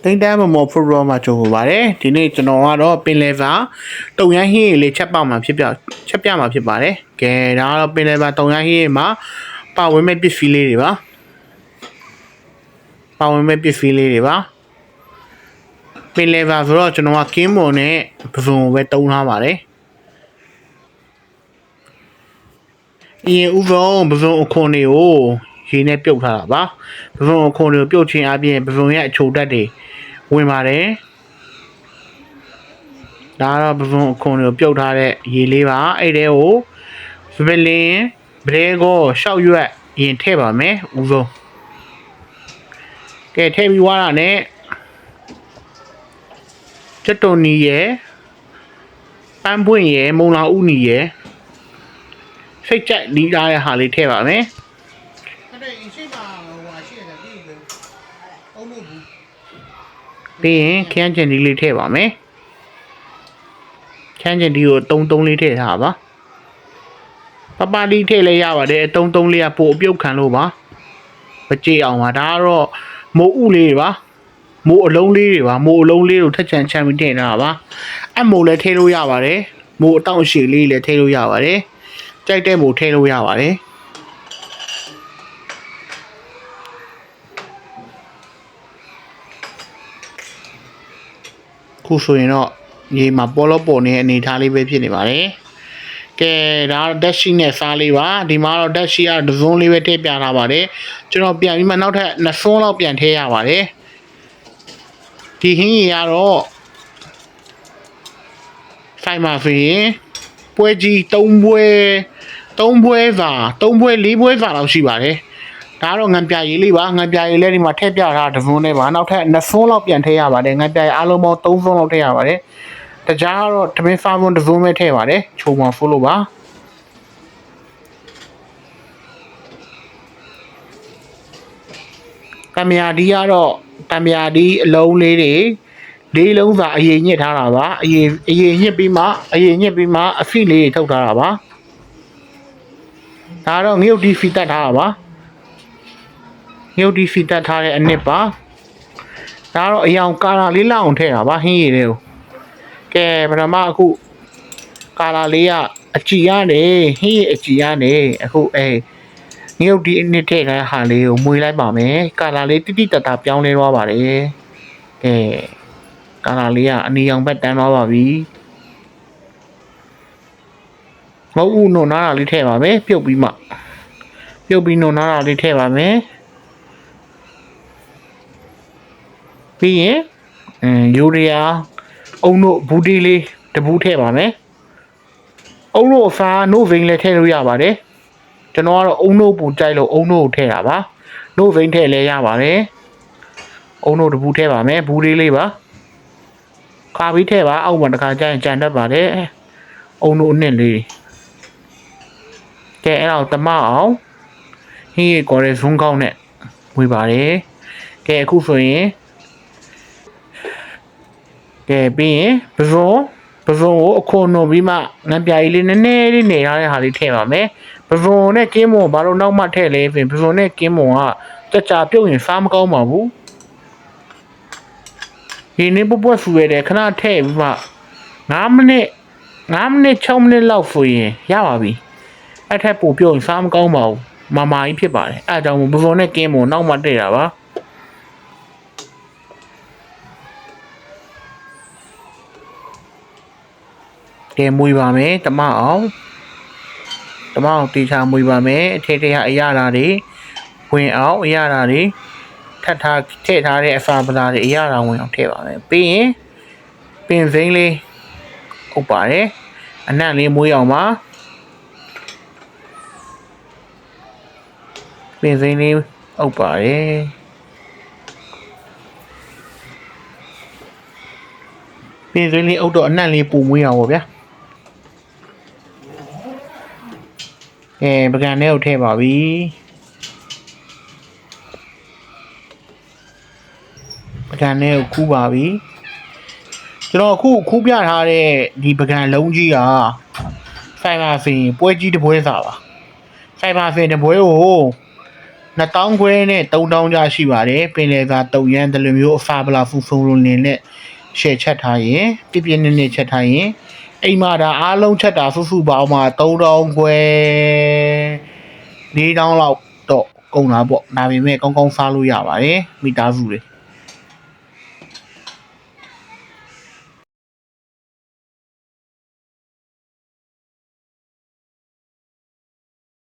တိတ်တမ်းမော်ဖရိုမှာကြိုးပါတယ်ဒီနေ့ကျွန်တော်ကတော့ပင်လယ်စာတုံရဟင်းလေးချက်ပြမှာဖြစ်ပါတယ်ကဲဒါကတော့ပင်လယ်စာတုံရဟင်းမှာပါဝင်မဲ့ပစ္စည်းလေးတွေပါပင်လယ်စာဆိုတော့ကျွန်တော်ကကင်းမွန်နဲ့ပစုံပဲတုံးထားပါတယ်အရင်ဥဆုံးပစုံအခွန်တွေကိုရေနဲ့ပြုတ်ထားတာပါပစုံအခွန်တွေကိုပြုတ်ခြင်းအပြင်ပစုံရဲ့အချိုဓာတ်တွေဝင်ပါတယ်ဒါတော့ပစုံအခွန်တွေကိုပြုတ်ထားတဲ့ရေလေးပါအဲ့တဲကိုဗလင်းဘရဲကိုရှောက်ရွက်ရင်ထည့်ပါမယ်ဥဆုံးကဲထည့်ပြီးွားတာနဲ့ချက်တုံနီရယ်ပန်းပွင့်ရယ်မုံလာဥနီရယ်စိတ်ကြိုက်လီးထားတဲ့ဟာလေးထည့်ပါမယ်အဲ့ဒါအရှိမဟိုရှိတယ်ပြီးပြီအုံးလို့ဘူးပြီးရင်ခန်းကျင်ဒီလေးထည့်ပါမယ်ခန်းကျင်ဒီကို3လေးထည့်ထားပါပပတီထည့်လဲရပါတယ်3လေးကပို့အပြုတ်ခံလို့ပါမကြေအောင်ပါဒါကတော့မိုးဥလေးတွေပါမိုးအလုံးလေးတွေပါမိုးအလုံးလေးကိုထက်ချန်ချန်ပြီးထည့်ထားပါအမိုးလည်းထည့်လို့ရပါတယ်မိုးအတောင့်ရှည်လေးလည်းထည့်လို့ရပါတယ်ကြိုက်တဲ့မိုးထည့်လို့ရပါတယ်ခုဆိုရင်တော့ရေမှာပေါ်လို့ပေါ်နေတဲ့အနေထားလေးပဲဖြစ်နေပါတယ်ကဲဒါတော့ဓာတ်ရှိနဲ့စားလေးပါဒီမှာတော့ဓာတ်ရှိကဒဇွန်းလေးပဲထည့်ပြထားပါတယ်ကျွန်တော်ပြန်ပြီးမှနောက်ထပ်2ဆွန်းလောက်ပြန်ထည့်ရပါတယ်ဒီဟင်းကြီးကတော့ဆိုင်မှာဆိုရင်ပွဲကြီး3ပွဲ4ပွဲလောက်ရှိပါတယ်ဒါကတော့ငံပြရည်လေးပါငံပြရည်လေးဒီမှာထည့်ပြထားဒဇွန်းလေးပါနောက်ထပ်2ဆွန်းလောက်ပြန်ထည့်ရပါတယ်ငံပြရည်အားလုံးပေါင်း3ဆွန်းလောက်ထည့်ရပါတယ်တကြားကတော့တမင်စားပွန်းဒဇွန်းပဲထည့်ပါတယ်ချုံမှာဖိုးလို့ပါတမယာဒီကတော့တမယာဒီအလုံးလေးတွေလေးလုံးစာအရင်ညစ်ထားတာပါအရင်ညစ်ပြီးမှအဖိလေးတွေထုတ်ထားတာပါဒါတော့ငရုတ်ဒီဖီတက်ထားတာပါငရုတ်ဒီဖီတက်ထားတဲ့အနစ်ပါဒါတော့အယောင်ကာလာလေးလောက်အောင်ထည့်တာပါဟင်းရည်လေးကိုကဲပထမအခုကာလာလေးကအကြည်ရတယ်ဟင်းရည်အကြည်ရတယ်အခုငရုတ်ဒီအနစ်ထည့်ထားတဲ့ဟာလေးကိုမွေလိုက်ပါမယ်ကာလာလေးတိတိတတ်တာပြောင်းလဲသွားပါတယ်ကဲကာလာလေးကအနီရောင်ဘက်တန်းသွားပါပြီမဟုတ်ဘူးနော်နားတာလေးထည့်ပါမယ်ပြုတ်ပြီးနော်နားတာလေးထည့်ပါမယ်ပြီးရင်ယူရီးယားအုံတို့ဘူးတီလေးတဘူးထည့်ပါမယ်အုံတို့အစားနို့ဗိန်းလည်းထည့်လို့ရပါတယ်ကျွန်တော်ကတော့အုံတို့ပူကြိုက်လို့အုံတို့ကိုထည့်တာပါနို့ဗိန်းထည့်လည်းရပါတယ်အုံတို့တဘူးထည့်ပါမယ်ဘူးလေးပါခါပြီးထည့်ပါအောက်မှာတစ်ခါကျရင်ကြံတတ်ပါတယ်အုံတို့အနှစ်လေးကဲအဲ့တော့တမအောင်ဟင်းရကော်ရဲဇွန်းကောင်းနဲ့ဝေးပါတယ်ကဲအခုဆိုရင်ကဲပြီးရင်ပဇွန်ကိုအခွန်နိုပြီးမှငံပြာကြီးလေးနည်းနည်းလေးနေရတဲ့ဟာလေးထည့်ပါမယ်ပဇွန်နဲ့ကင်းမွန်ဘာလို့နောက်မှထည့်လဲဆိုရင်ပဇွန်နဲ့ကင်းမွန်ကကြာပြုတ်ရင်စားမကောင်းပါဘူးဒီနေ့ပွက်ဆူရတယ်ခဏထည့်ပြီးမှ9မိနစ်6မိနစ်လောက်ဆိုရင်ရပါပြီအဲ့ထက်ပိုပြုတ်ရင်စားမကောင်းပါဘူးမာကြီးဖြစ်ပါတယ်အဲ့ဒါကြောင့်ပဇွန်နဲ့ကင်းမွန်နောက်မှထည့်တာပါကဲမွေပါမယ်တမအောင်တေချာမွေပါမယ်အထက်ထက်အရာတွေဝင်အောင်အရာတွေထည့်ထားတဲ့အစာပလာတွေအရာဝင်အောင်ထည့်ပါမယ်ပြီးရင်ပင်စိမ်းလေးဥပ်ပါတယ်အနံ့လေးမွေးအောင်ပါပင်စိမ်းလေးဥပ်ပါတယ်ပင်စိမ်းလေးဥပ်တော့အနံ့လေးပူမွေးအောင်ပါဗျာပကံထဲကိုထည့်ပါပြီပကံထဲကိုခူးပါပြီကျွန်တော်အခုခူးပြထားတဲ့ဒီပကံလုံးကြီးကစိုက်ပါစင်ပွဲကြီးတစ်ပွဲစာပါစိုက်ပါစင်တစ်ပွဲကို 2000ခွဲနဲ့3000ကျရှိပါတယ်ပင်လယ်စာတုံရန်ဒီလိုမျိုးအဖာဗလာဖူဖုံလိုနေနဲ့ရှယ်ချက်ထားရင်ပြပြနေနေချက်ထားရင်အိမ်မှာဒါအားလုံးချက်တာစုပေါင်းမှာ3000ခွဲ4000လောက်တော့ကုန်တာပေါ့ဒါပေမဲ့ကောင်းကောင်းစားလို့ရပါတယ်မိသားစုတွေ